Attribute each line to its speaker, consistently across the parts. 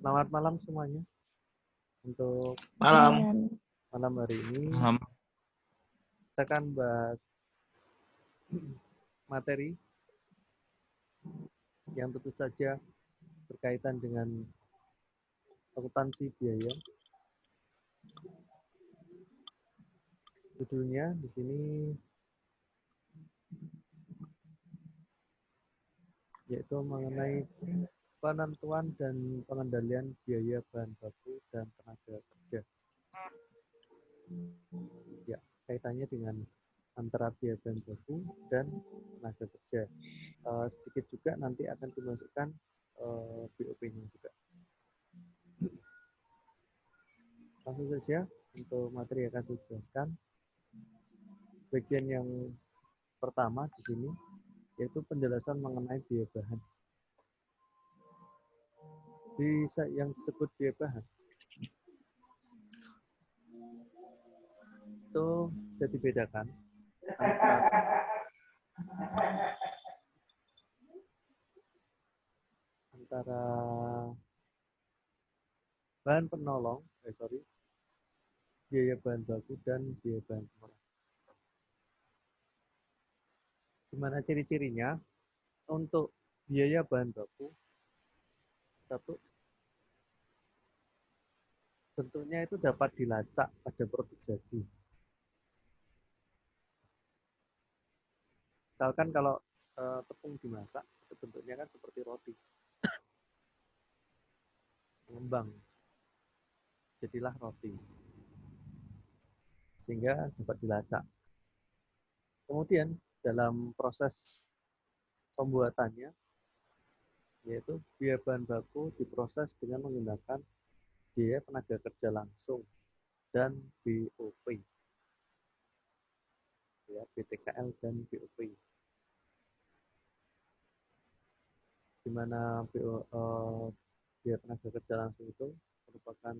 Speaker 1: Selamat malam semuanya. Untuk
Speaker 2: Malam.
Speaker 1: malam hari ini
Speaker 2: Malam.
Speaker 1: kita akan bahas materi yang tentu saja berkaitan dengan akuntansi biaya. Judulnya di sini yaitu mengenai penentuan dan pengendalian biaya bahan baku dan tenaga kerja. Ya, kaitannya dengan antara biaya bahan baku dan tenaga kerja. Sedikit juga nanti akan dimasukkan BOP-nya juga. Langsung saja untuk materi yang akan saya jelaskan. Bagian yang pertama di sini yaitu penjelasan mengenai biaya bahan. Yang disebut biaya bahan itu bisa dibedakan antara bahan penolong, biaya bahan baku dan biaya bahan penolong. Gimana ciri-cirinya? Untuk biaya bahan baku, satu, bentuknya itu dapat dilacak pada produk jadi. Misalkan kalau tepung dimasak, itu bentuknya kan seperti roti, mengembang, jadilah roti, sehingga dapat dilacak. Kemudian dalam proses pembuatannya, yaitu biaya bahan baku diproses dengan menggunakan biaya tenaga kerja langsung dan BOP, ya, BTKL dan BOP. Di mana biaya tenaga kerja langsung itu merupakan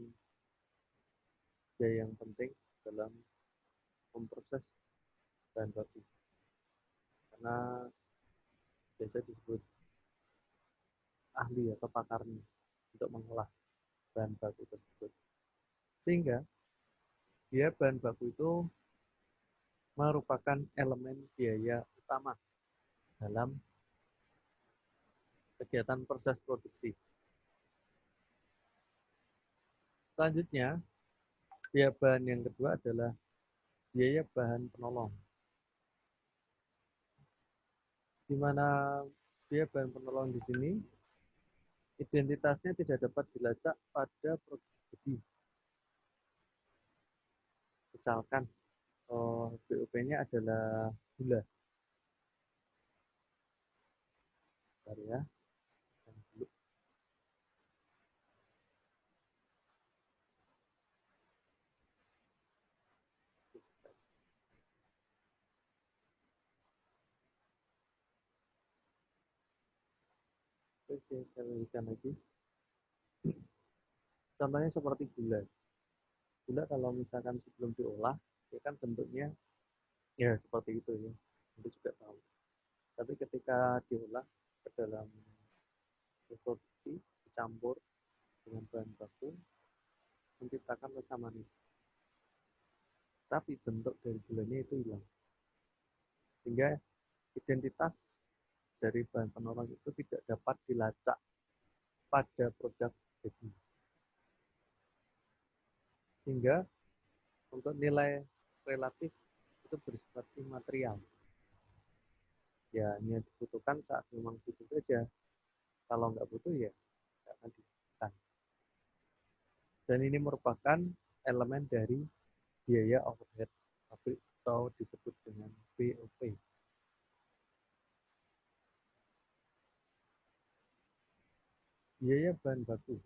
Speaker 1: biaya yang penting dalam memproses bahan baku, karena biasa disebut ahli atau pakarnya untuk mengolah bahan baku tersebut. Sehingga biaya bahan baku itu merupakan elemen biaya utama dalam kegiatan proses produksi. Selanjutnya, biaya bahan yang kedua adalah biaya bahan penolong, di mana biaya bahan penolong di sini identitasnya tidak dapat dilacak pada produk jadi. Misalkan BOP-nya adalah gula, bentar ya, Oke, saya lanjutkan lagi. Contohnya seperti gula. Gula kalau misalkan sebelum diolah, ya kan bentuknya ya seperti itu ya. Itu juga tahu. Tapi ketika diolah ke dalam produksi, dicampur dengan bahan baku, menciptakan rasa manis. Tapi bentuk dari gulanya itu hilang. Sehingga identitas dari bahan penolong itu tidak dapat dilacak pada produk jadi. Sehingga untuk nilai relatif itu bersifat imaterial. Ya, hanya dibutuhkan saat memang butuh saja. Kalau nggak butuh ya nggak akan dibutuhkan. Dan ini merupakan elemen dari biaya overhead pabrik atau disebut dengan BOP. Biaya bahan baku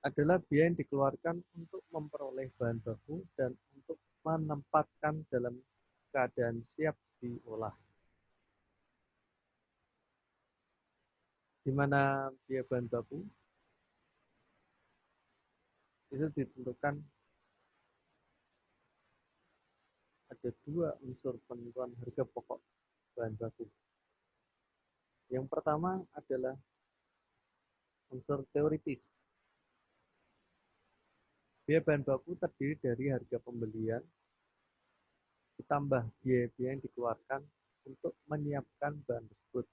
Speaker 1: adalah biaya yang dikeluarkan untuk memperoleh bahan baku dan untuk menempatkan dalam keadaan siap diolah. Di mana biaya bahan baku itu ditentukan ada dua unsur penentuan harga pokok bahan baku. Yang pertama adalah unsur teoritis. Biaya bahan baku terdiri dari harga pembelian ditambah biaya-biaya yang dikeluarkan untuk menyiapkan bahan tersebut.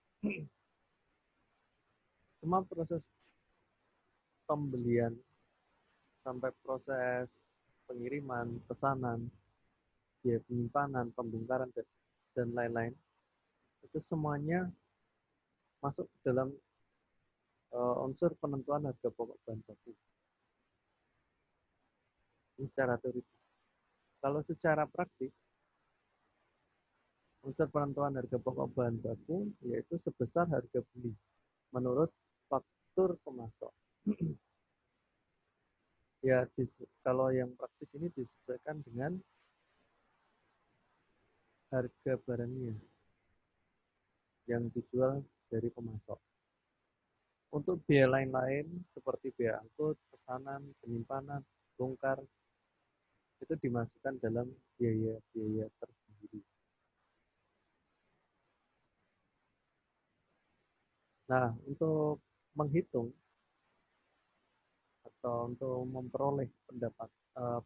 Speaker 1: Semua proses pembelian sampai proses pengiriman, pesanan, biaya penyimpanan, pembongkaran, dan lain-lain, itu semuanya masuk dalam unsur penentuan harga pokok bahan baku. Ini secara teoritis. Kalau secara praktis, unsur penentuan harga pokok bahan baku yaitu sebesar harga beli menurut faktur pemasok. Ya, kalau yang praktis ini disesuaikan dengan harga barangnya yang dijual dari pemasok. Untuk biaya lain-lain seperti biaya angkut, pesanan, penyimpanan, bongkar, itu dimasukkan dalam biaya-biaya tersendiri. Nah, untuk menghitung atau untuk memperoleh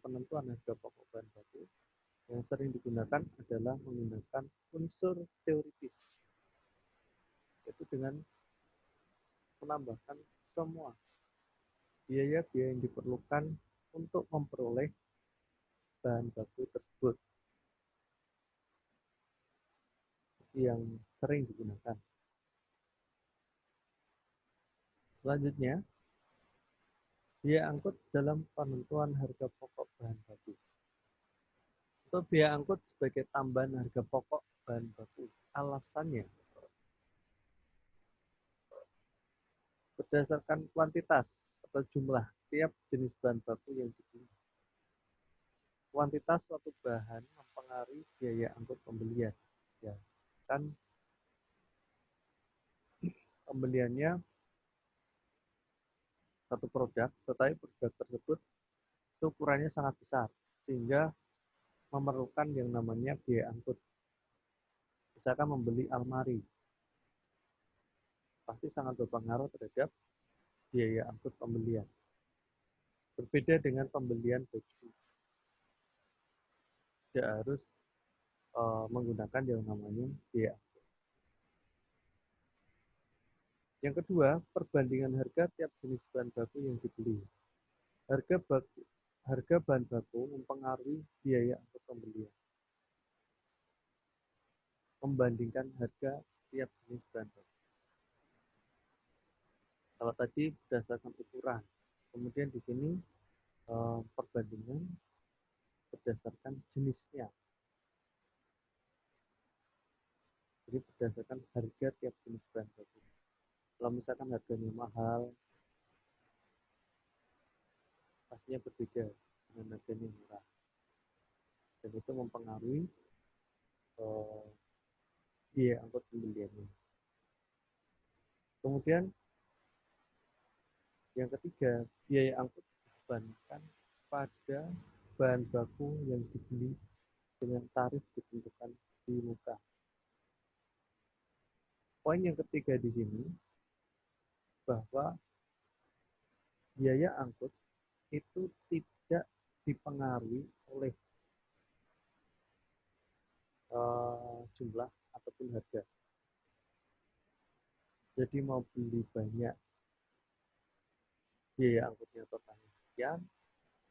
Speaker 1: penentuan harga pokok bahan baku, yang sering digunakan adalah menggunakan unsur teoritis, yaitu dengan menambahkan semua biaya-biaya yang diperlukan untuk memperoleh bahan baku tersebut yang sering digunakan. Selanjutnya, biaya angkut dalam penentuan harga pokok bahan baku. Untuk biaya angkut sebagai tambahan harga pokok bahan baku, alasannya berdasarkan kuantitas atau jumlah tiap jenis bahan baku yang dibeli. Kuantitas suatu bahan mempengaruhi biaya angkut pembelian. Ya, kan pembeliannya satu produk, tetapi produk tersebut itu ukurannya sangat besar, sehingga memerlukan yang namanya biaya angkut. Misalkan membeli almari, pasti sangat berpengaruh terhadap biaya angkut pembelian. Berbeda dengan pembelian baju, tidak harus menggunakan yang namanya biaya. Yang kedua, perbandingan harga tiap jenis bahan baku yang dibeli. Harga bahan baku mempengaruhi biaya angkut pembelian. Membandingkan harga tiap jenis bahan baku. Kalau tadi berdasarkan ukuran, kemudian di sini perbandingan berdasarkan jenisnya. Jadi berdasarkan harga tiap jenis bahan baku. Kalau misalkan harganya mahal, pastinya berbeda dengan harganya murah. Dan itu mempengaruhi biaya angkut pembeliannya. Kemudian yang ketiga, biaya angkut dibebankan pada bahan baku yang dibeli dengan tarif ditentukan di muka. Poin yang ketiga di sini bahwa biaya angkut itu tidak dipengaruhi oleh jumlah ataupun harga. Jadi mau beli banyak, biaya angkutnya totalnya sekian,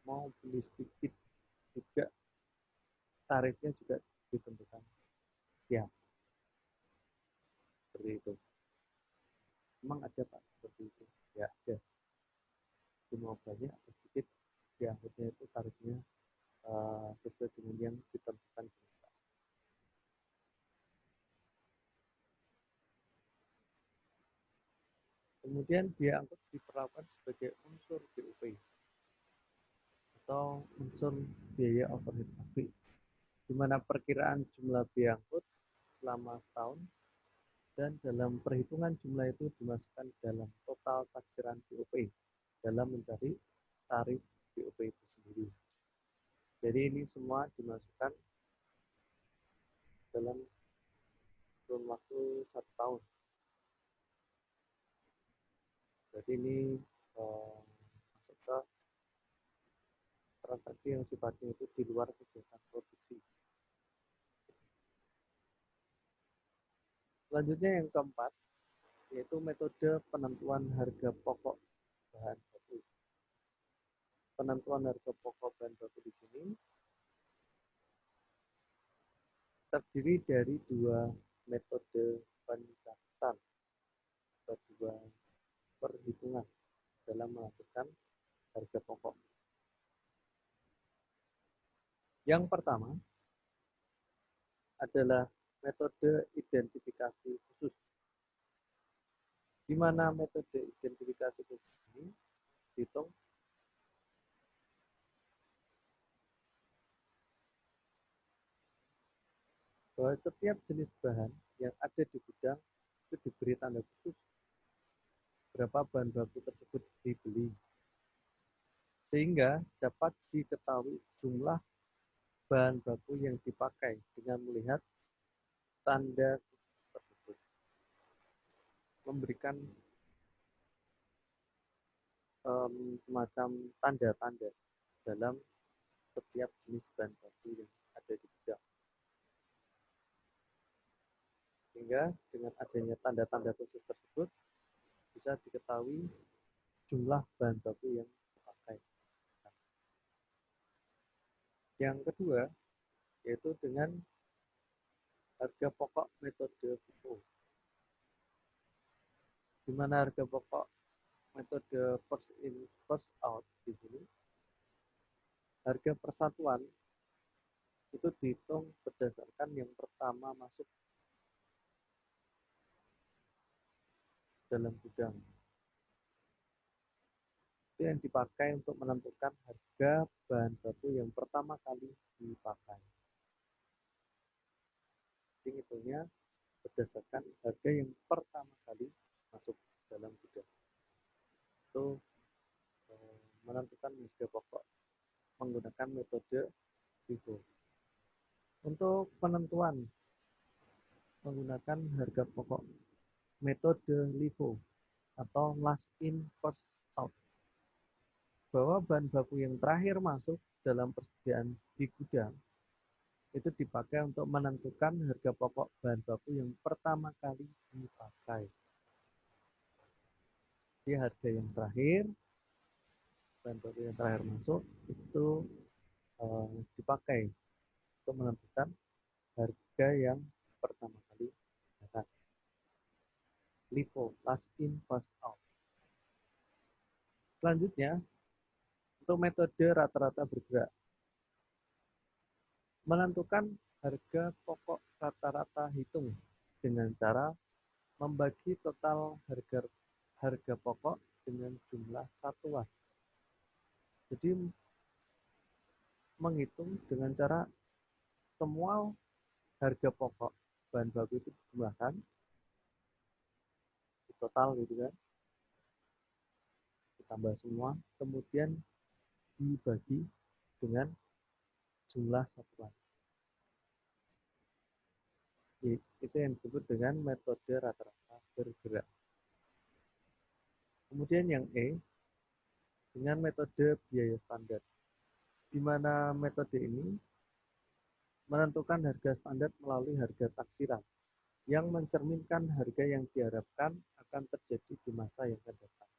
Speaker 1: mau beli sedikit juga tarifnya juga ditentukan sekian. Seperti itu. Memang ada Pak seperti itu? Ya ada. Jadi mau banyak atau sedikit, biaya angkutnya itu tarifnya sesuai dengan yang ditentukan. Kemudian biaya angkut diperlakukan sebagai unsur BOP atau unsur biaya overhead pabrik, di mana perkiraan jumlah biaya angkut selama setahun dan dalam perhitungan jumlah itu dimasukkan dalam total taksiran BOP dalam mencari tarif BOP itu sendiri. Jadi ini semua dimasukkan dalam kurun waktu 1 tahun. Jadi ini masuk ke transaksi yang sifatnya itu di luar kegiatan produksi. Selanjutnya yang keempat, yaitu metode penentuan harga pokok bahan baku. Penentuan harga pokok bahan baku di sini terdiri dari dua metode pencatatan atau dua perhitungan dalam melakukan harga pokok. Yang pertama adalah metode identifikasi khusus, di mana metode identifikasi khusus ini dihitung bahwa setiap jenis bahan yang ada di gudang itu diberi tanda khusus berapa bahan baku tersebut dibeli, sehingga dapat diketahui jumlah bahan baku yang dipakai dengan melihat tanda khusus tersebut, memberikan semacam tanda-tanda dalam setiap jenis bahan baku yang ada di gudang. Sehingga dengan adanya tanda-tanda khusus tersebut bisa diketahui jumlah bahan baku yang dipakai. Yang kedua yaitu dengan harga pokok metode FIFO, di mana harga pokok metode first in first out di sini harga persatuan itu dihitung berdasarkan yang pertama masuk dalam gudang. Itu yang dipakai untuk menentukan harga bahan baku yang pertama kali dipakai. Jadi hitungnya berdasarkan harga yang pertama kali masuk dalam gudang. Itu menentukan harga pokok menggunakan metode FIFO. Untuk penentuan menggunakan harga pokok metode LIFO atau last in first out, bahwa bahan baku yang terakhir masuk dalam persediaan di gudang itu dipakai untuk menentukan harga pokok bahan baku yang pertama kali dipakai. Jadi harga yang terakhir, bahan baku yang terakhir masuk itu dipakai untuk menentukan harga yang pertama kali dipakai. LIFO, last in first out. Selanjutnya, untuk metode rata-rata bergerak, menentukan harga pokok rata-rata hitung dengan cara membagi total harga pokok dengan jumlah satuan. Jadi menghitung dengan cara semua harga pokok bahan baku itu dijumlahkan di total gitu kan, ditambah semua, kemudian dibagi dengan jumlah satuan. Itu yang disebut dengan metode rata-rata bergerak. Kemudian yang E, dengan metode biaya standar, di mana metode ini menentukan harga standar melalui harga taksiran yang mencerminkan harga yang diharapkan akan terjadi di masa yang akan datang.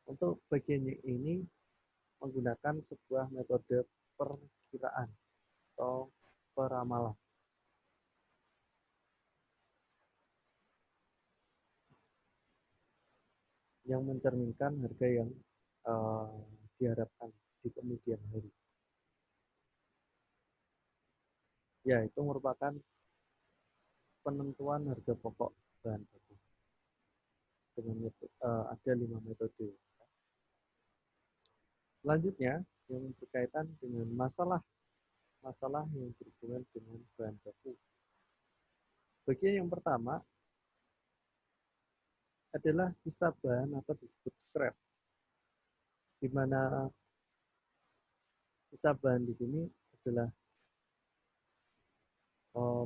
Speaker 1: Untuk bagian ini menggunakan sebuah metode perkiraan atau peramalan yang mencerminkan harga yang diharapkan di kemudian hari. Ya, itu merupakan penentuan harga pokok bahan baku dengan ada 5 metode. Selanjutnya yang berkaitan dengan masalah yang berhubungan dengan bahan baku. Bagian yang pertama adalah sisa bahan atau disebut scrap, di mana sisa bahan di sini adalah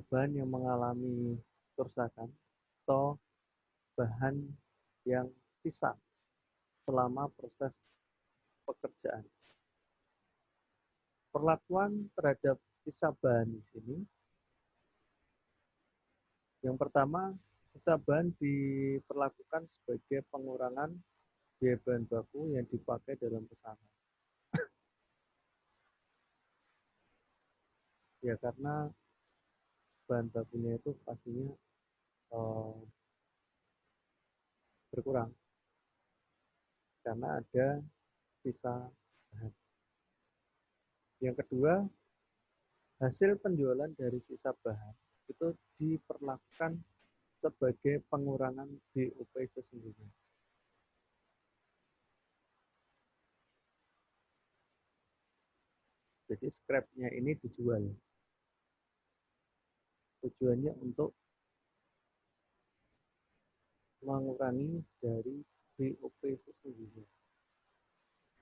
Speaker 1: bahan yang mengalami kerusakan atau bahan yang sisa selama proses pekerjaan. Perlakuan terhadap sisa bahan di sini, yang pertama, sisa bahan diperlakukan sebagai pengurangan biaya bahan baku yang dipakai dalam pesanan. Ya karena bahan bakunya itu pastinya berkurang karena ada sisa bahan. Yang kedua, hasil penjualan dari sisa bahan itu diperlakukan sebagai pengurangan BOP sesungguhnya. Jadi scrap-nya ini dijual. Tujuannya untuk mengurangi dari BOP sesungguhnya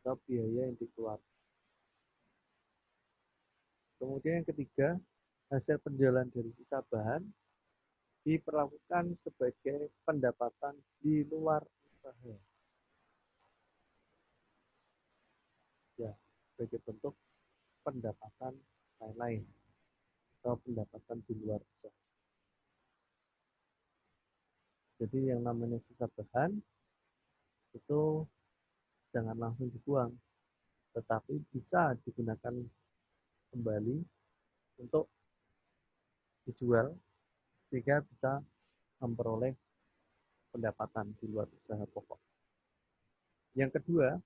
Speaker 1: atau biaya yang dikeluarkan. Kemudian yang ketiga, hasil penjualan dari sisa bahan diperlakukan sebagai pendapatan di luar usaha. Ya, sebagai bentuk pendapatan lain-lain atau pendapatan di luar usaha. Jadi yang namanya sisa bahan itu jangan langsung dibuang, tetapi bisa digunakan kembali untuk dijual sehingga bisa memperoleh pendapatan di luar usaha pokok. Yang kedua,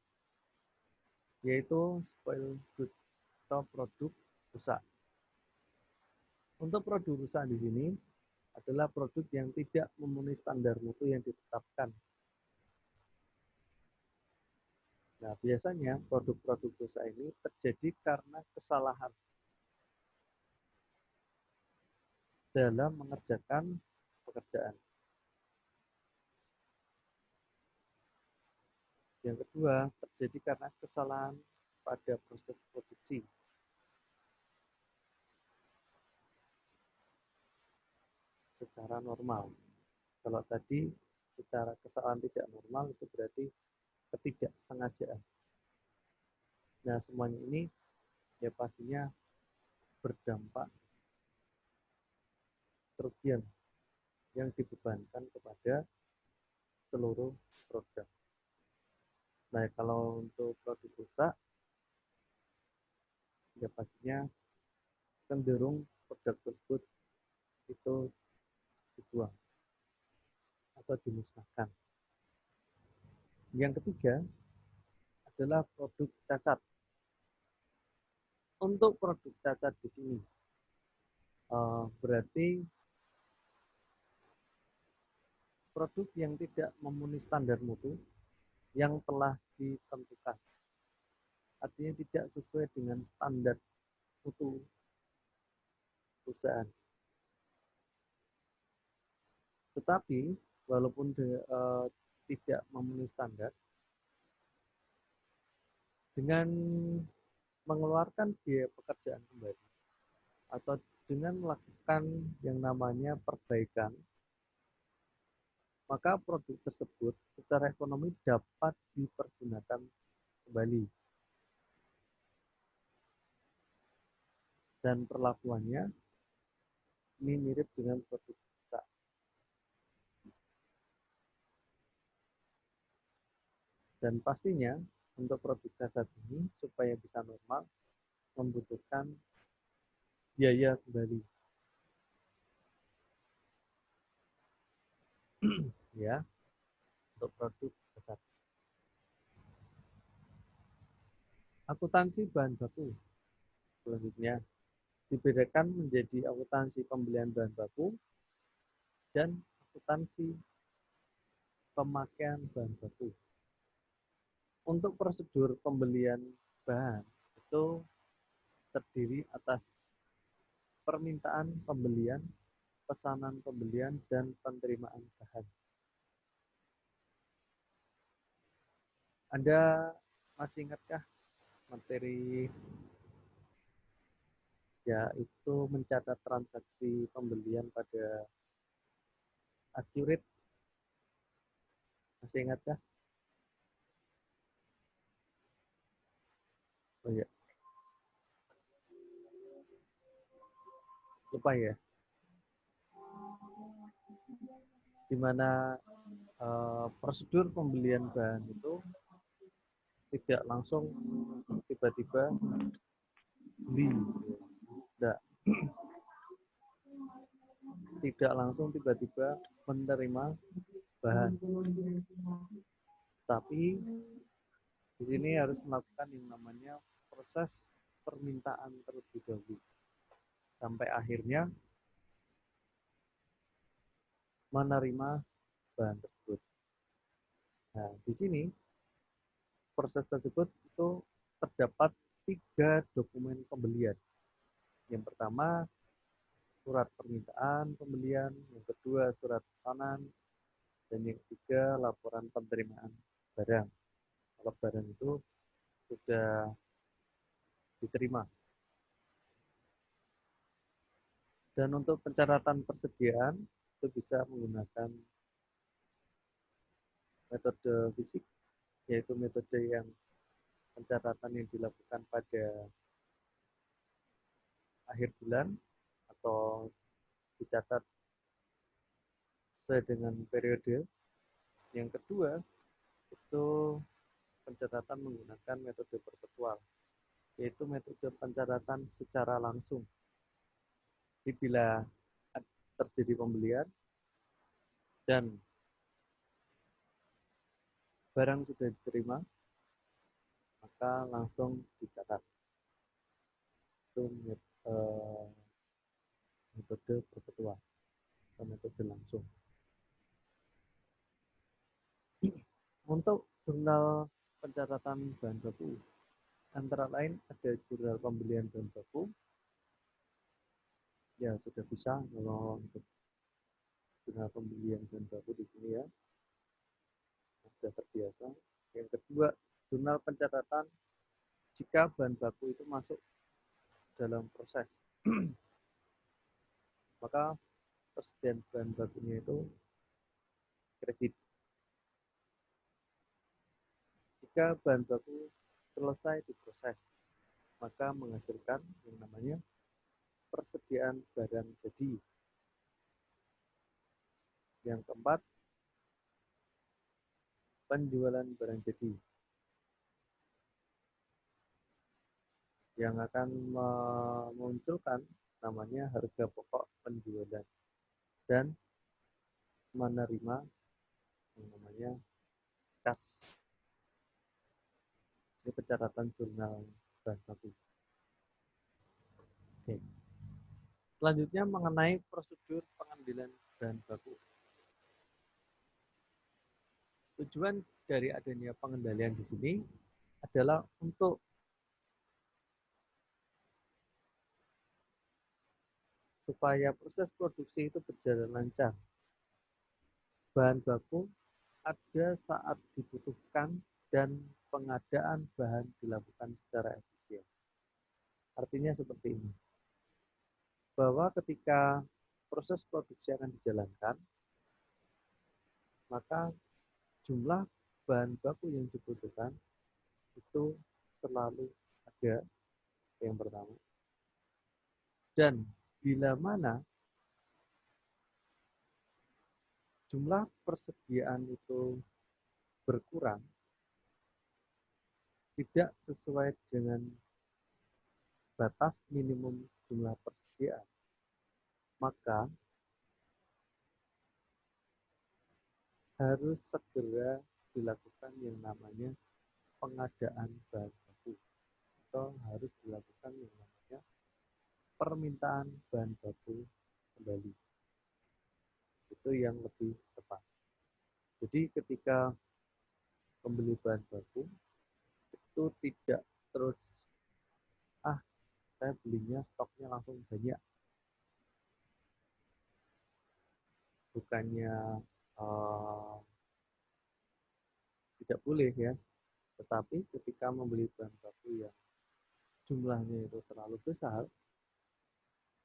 Speaker 1: yaitu spoil good atau produk rusak. Untuk produk rusak di sini adalah produk yang tidak memenuhi standar mutu yang ditetapkan. Nah, biasanya produk-produk rusak ini terjadi karena kesalahan dalam mengerjakan pekerjaan. Yang kedua, terjadi karena kesalahan pada proses produksi. Secara normal. Kalau tadi secara kesalahan tidak normal itu berarti ketidaksengajaan. Nah, semuanya ini ya pastinya berdampak kerugian yang dibebankan kepada seluruh produk. Nah, kalau untuk produk rusak, ya pastinya cenderung produk tersebut itu dibuang atau dimusnahkan. Yang ketiga adalah produk cacat. Untuk produk cacat di sini berarti produk yang tidak memenuhi standar mutu yang telah ditentukan. Artinya tidak sesuai dengan standar mutu perusahaan. Tetapi walaupun tidak memenuhi standar, dengan mengeluarkan biaya pekerjaan kembali atau dengan melakukan yang namanya perbaikan, maka produk tersebut secara ekonomi dapat dipergunakan kembali. Dan perlakuannya ini mirip dengan produk rusak. Dan pastinya untuk produk cacat ini supaya bisa normal membutuhkan biaya kembali. Ya, untuk produk cacat. Akuntansi bahan baku selanjutnya dibedakan menjadi akuntansi pembelian bahan baku dan akuntansi pemakaian bahan baku. Untuk prosedur pembelian bahan itu terdiri atas permintaan pembelian, pesanan pembelian, dan penerimaan bahan. Anda masih ingatkah materi yaitu mencatat transaksi pembelian pada accurate? Masih ingatkah? lupa ya, di mana prosedur pembelian bahan itu tidak langsung tiba-tiba beli, tidak, tidak langsung tiba-tiba menerima bahan, tapi di sini harus melakukan yang namanya proses permintaan terlebih dahulu sampai akhirnya menerima bahan tersebut. Nah, di sini proses tersebut itu terdapat 3 dokumen pembelian. Yang pertama, surat permintaan pembelian, yang kedua surat pesanan, dan yang ketiga laporan penerimaan barang. Kalau barang itu sudah diterima. Dan untuk pencatatan persediaan itu bisa menggunakan metode fisik, yaitu metode yang pencatatan yang dilakukan pada akhir bulan atau dicatat sesuai dengan periode. Yang kedua itu pencatatan menggunakan metode perpetual, yaitu metode pencatatan secara langsung. Jadi bila terjadi pembelian dan barang sudah diterima, maka langsung dicatat. Itu metode perpetual atau metode langsung. Untuk jurnal pencatatan bahan baku, antara lain ada jurnal pembelian bahan baku, ya sudah bisa kalau untuk jurnal pembelian bahan baku di sini ya, sudah terbiasa. Yang kedua, jurnal pencatatan jika bahan baku itu masuk dalam proses, maka persediaan bahan bakunya itu kredit. Jika bahan baku selesai diproses, maka menghasilkan yang namanya persediaan barang jadi. Yang keempat, penjualan barang jadi yang akan memunculkan namanya harga pokok penjualan dan menerima yang namanya kas. Ini pencatatan jurnal bahan baku. Oke. Selanjutnya mengenai prosedur pengambilan bahan baku. Tujuan dari adanya pengendalian di sini adalah untuk supaya proses produksi itu berjalan lancar. Bahan baku ada saat dibutuhkan dan pengadaan bahan dilakukan secara efisien. Artinya seperti ini, bahwa ketika proses produksi akan dijalankan, maka jumlah bahan baku yang dibutuhkan itu selalu ada, yang pertama. Dan bila mana jumlah persediaan itu berkurang, tidak sesuai dengan batas minimum jumlah persediaan, maka harus segera dilakukan yang namanya pengadaan bahan baku atau harus dilakukan yang namanya permintaan bahan baku kembali. Itu yang lebih tepat. Jadi ketika pembeli bahan baku itu tidak terus saya belinya stoknya langsung banyak, bukannya uh, tidak boleh ya, tetapi ketika membeli bahan baku yang jumlahnya itu terlalu besar,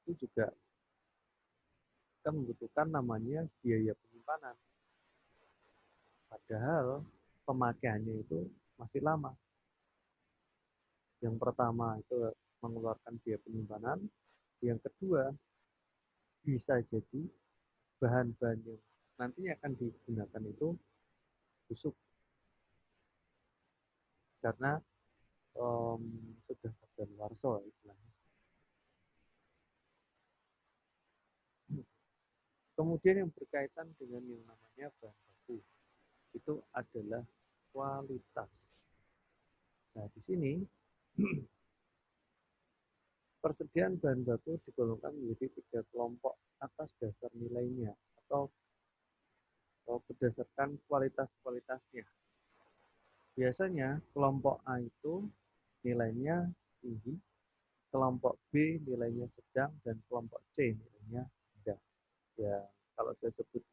Speaker 1: itu juga akan membutuhkan namanya biaya penyimpanan, padahal pemakaiannya itu masih lama. Yang pertama itu mengeluarkan biaya penyimpanan, yang kedua bisa jadi bahan-bahan yang nantinya akan digunakan itu busuk karena sudah kadaluarsa istilahnya. Kemudian yang berkaitan dengan yang namanya bahan baku itu adalah kualitas. Nah, di sini persediaan bahan baku digolongkan menjadi 3 kelompok atas dasar nilainya atau berdasarkan kualitas-kualitasnya. Biasanya kelompok A itu nilainya tinggi, kelompok B nilainya sedang, dan kelompok C nilainya rendah. Ya, kalau saya sebut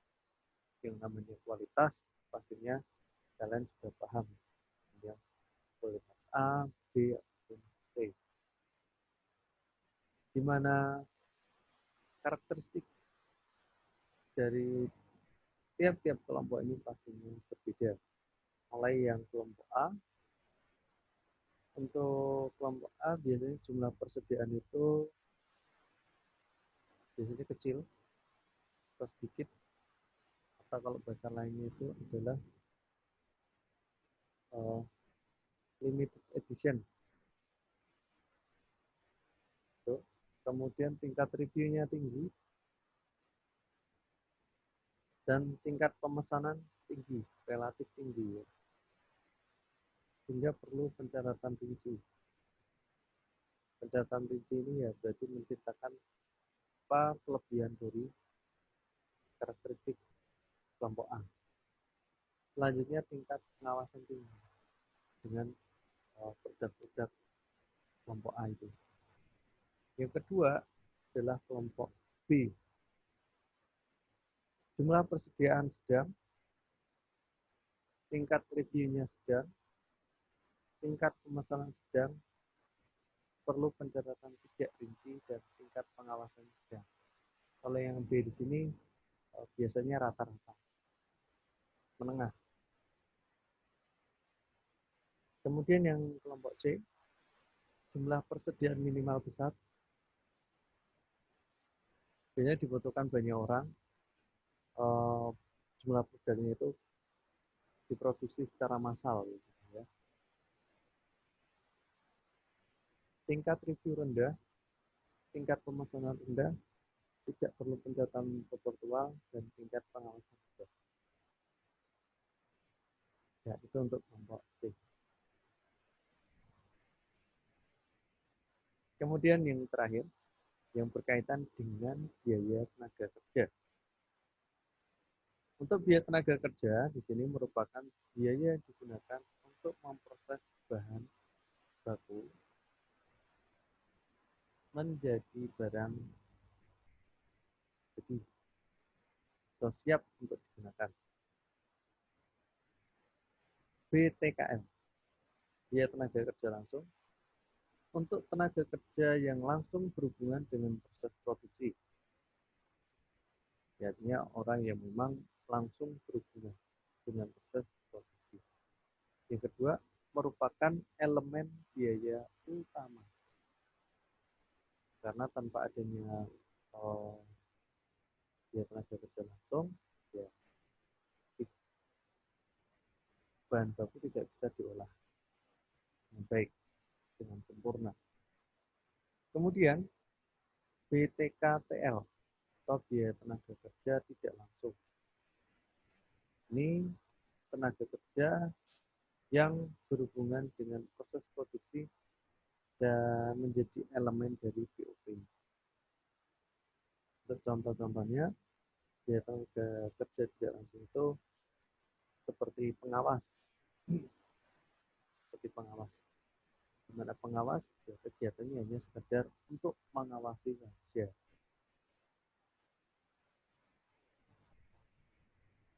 Speaker 1: yang namanya kualitas, pastinya kalian sudah paham. Ya, kualitas A, B, ataupun C. Di mana karakteristik dari tiap-tiap kelompok ini pastinya berbeda. Mulai yang kelompok A, untuk kelompok A biasanya jumlah persediaan itu biasanya kecil atau sedikit, atau kalau bahasa lainnya itu adalah uh, limited edition. Tuh. Kemudian tingkat reviewnya tinggi dan tingkat pemesanan tinggi, relatif tinggi, ya. Sehingga perlu pencatatan rinci. Pencatatan rinci ini ya berarti menciptakan apa kelebihan dari karakteristik kelompok A. Selanjutnya tingkat pengawasan tinggi dengan produk-produk kelompok A itu. Yang kedua adalah kelompok B. Jumlah persediaan sedang, tingkat reviewnya sedang, tingkat pemesanan sedang, perlu pencatatan tidak rinci, dan tingkat pengawasan sedang. Kalau yang B di sini biasanya rata-rata, menengah. Kemudian yang kelompok C, jumlah persediaan minimal besar, biasanya dibutuhkan banyak orang, jumlah produknya itu diproduksi secara massal. Gitu, ya. Tingkat review rendah, tingkat pemesanan rendah, tidak perlu pencatatan virtual, dan tingkat pengawasan rendah. Ya, itu untuk kelompok C. Kemudian yang terakhir, yang berkaitan dengan biaya tenaga kerja. Untuk biaya tenaga kerja di sini merupakan biaya yang digunakan untuk memproses bahan baku menjadi barang jadi atau siap untuk digunakan. BTKL, biaya tenaga kerja langsung, untuk tenaga kerja yang langsung berhubungan dengan proses produksi. Artinya orang yang memang langsung berhubungan dengan proses produksi. Yang kedua, merupakan elemen biaya utama. Karena tanpa adanya biaya tenaga kerja langsung, ya bahan baku tidak bisa diolah dengan baik, dengan sempurna. Kemudian BTKTL atau biaya tenaga kerja tidak langsung. Ini tenaga kerja yang berhubungan dengan proses produksi dan menjadi elemen dari BOP. Untuk contoh-contohnya, biaya tenaga kerja tidak langsung itu seperti pengawas. Seperti pengawas. Di mana pengawas ya, kegiatannya hanya sekedar untuk mengawasi saja.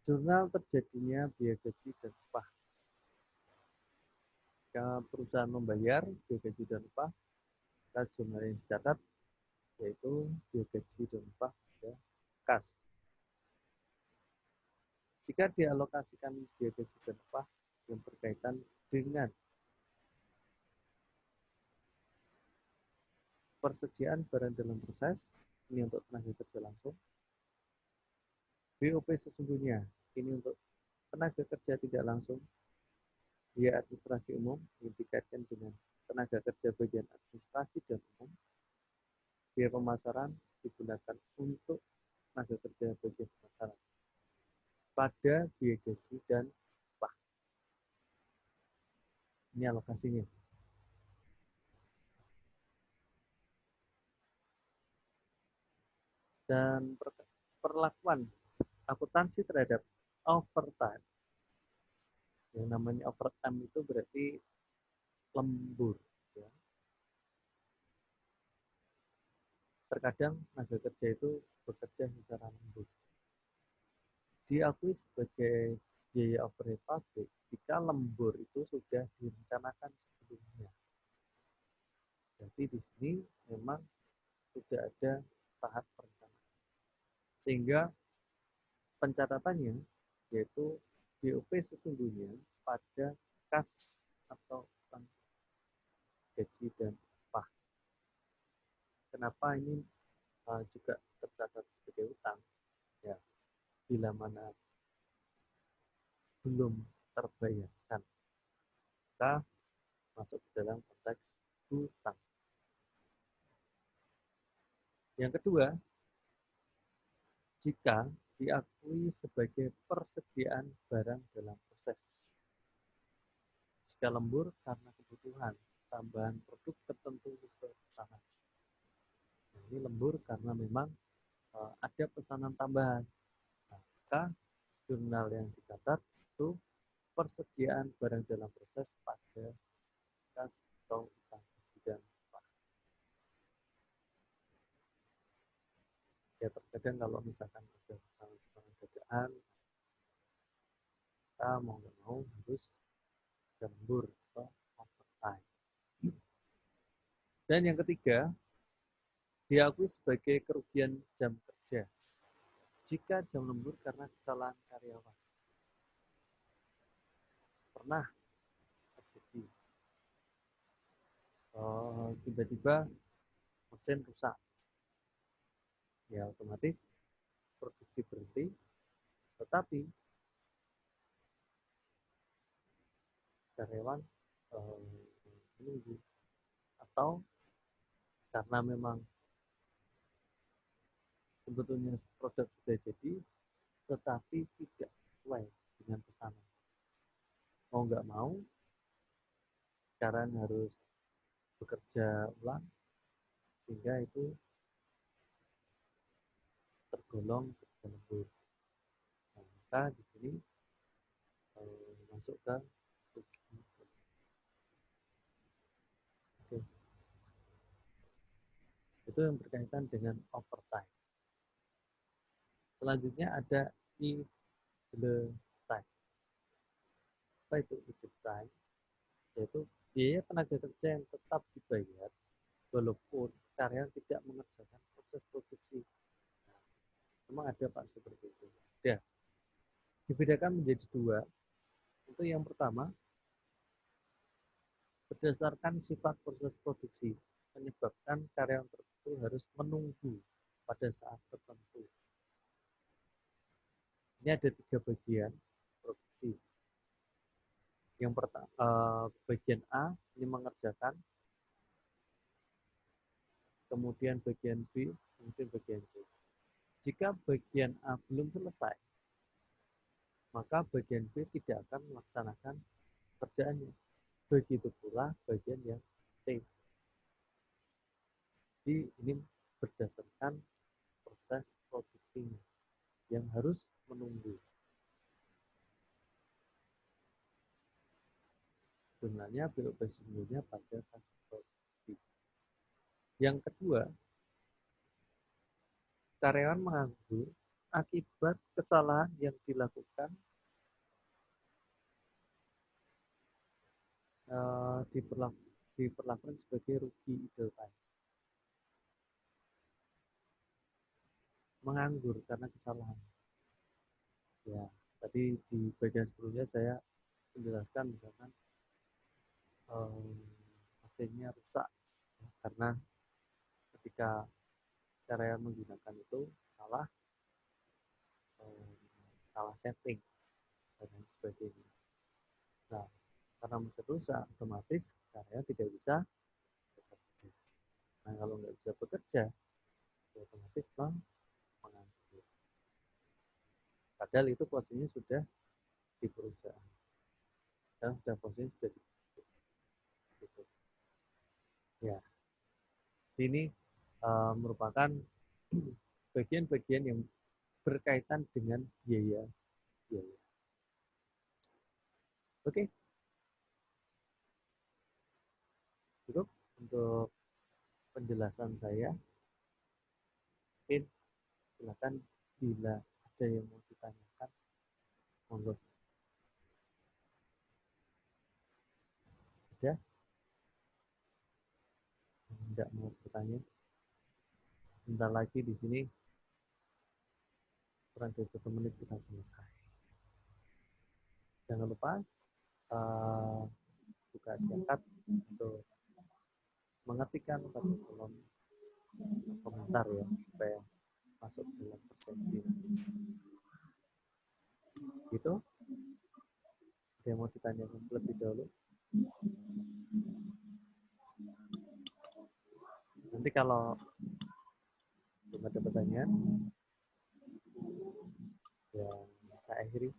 Speaker 1: Jurnal terjadinya biaya gaji dan upah. Jika perusahaan membayar biaya gaji dan upah, maka jurnal yang dicatat yaitu biaya gaji dan upah pada kas. Jika dialokasikan biaya gaji dan upah yang berkaitan dengan persediaan barang dalam proses, ini untuk tenaga kerja langsung. BOP sesungguhnya ini untuk tenaga kerja tidak langsung. Biaya administrasi umum yang dikaitkan dengan tenaga kerja bagian administrasi dan umum. Biaya pemasaran digunakan untuk tenaga kerja bagian pemasaran pada biaya gaji dan upah. Ini alokasinya. Dan perlakuan akuntansi terhadap overtime. Yang namanya overtime itu berarti lembur. Ya. Terkadang tenaga kerja itu bekerja secara lembur. Diakui sebagai biaya overhead pabrik jika lembur itu sudah direncanakan sebelumnya. Jadi di sini memang sudah ada tahap perencanaan. Sehingga pencatatannya yaitu BOP sesungguhnya pada kas atau utang gaji dan upah. Kenapa ini juga tercatat sebagai utang? Ya, bila mana belum terbayarkan, maka masuk ke dalam konteks hutang. Yang kedua, jika diakui sebagai persediaan barang dalam proses. Jika lembur karena kebutuhan tambahan produk tertentu ke pesanan. Nah, ini lembur karena memang ada pesanan tambahan. Nah, maka jurnal yang dicatat itu persediaan barang dalam proses pada kas atau utang gaji dan upah. Ya terkadang kalau misalkan ada pesanan dadaan, kita mau nggak mau harus lembur atau overtime. Dan yang ketiga, diakui sebagai kerugian jam kerja jika jam lembur karena kesalahan karyawan. Pernah terjadi tiba-tiba mesin rusak, ya otomatis produksi berhenti, tetapi karyawan menunggu, atau karena memang sebetulnya produk sudah jadi tetapi tidak sesuai dengan pesanan, mau nggak mau sekarang harus bekerja ulang sehingga itu tergolong kerja lembur. Nah, maka di sini masuk ke Oke. Itu yang berkaitan dengan overtime. Selanjutnya ada idle time. Apa itu idle time? Yaitu biaya tenaga kerja yang tetap dibayar walaupun karyawan tidak mengerjakan proses produksi. Nah, memang ada Pak seperti itu. Ada. Dibedakan menjadi dua. Untuk yang pertama, berdasarkan sifat proses produksi menyebabkan karyawan tertentu harus menunggu pada saat tertentu. Ini ada 3 bagian produksi. Yang pertama, bagian A ini mengerjakan, kemudian bagian B, kemudian bagian C. Jika bagian A belum selesai, maka bagian B tidak akan melaksanakan kerjaannya. Begitu pula bagian yang C. Jadi ini berdasarkan proses produksinya yang harus menunggu. Sebenarnya BOP sesungguhnya pada kasus produksi. Yang kedua, karyawan menganggur akibat kesalahan yang dilakukan diperlakukan sebagai rugi idle time. Menganggur karena kesalahan. Ya, tadi di bagian sebelumnya saya menjelaskan misalkan mesinnya rusak karena ketika cara yang menggunakan itu salah, eh, salah setting dan lain sebagainya. Nah, karena mesin rusak, otomatis karya tidak bisa bekerja. Nah, kalau nggak bisa bekerja, ya otomatis menganggur. Padahal itu posisinya sudah di perusahaan dan sudah posisinya sudah di gitu. Ya, ini merupakan bagian-bagian yang berkaitan dengan biaya. Oke, cukup untuk penjelasan saya. Mungkin silakan bila ada yang mau ditanyakan, monggo. Ada yang tidak mau bertanya? Sebentar lagi di sini kurang dari 1 menit kita selesai. Jangan lupa buka syakat untuk mengetikkan pada kolom komentar ya supaya masuk dalam persepsi. Gitu. Ada yang mau ditanyakan lebih dahulu? Nanti kalau belum ada pertanyaan, ya saya akhiri.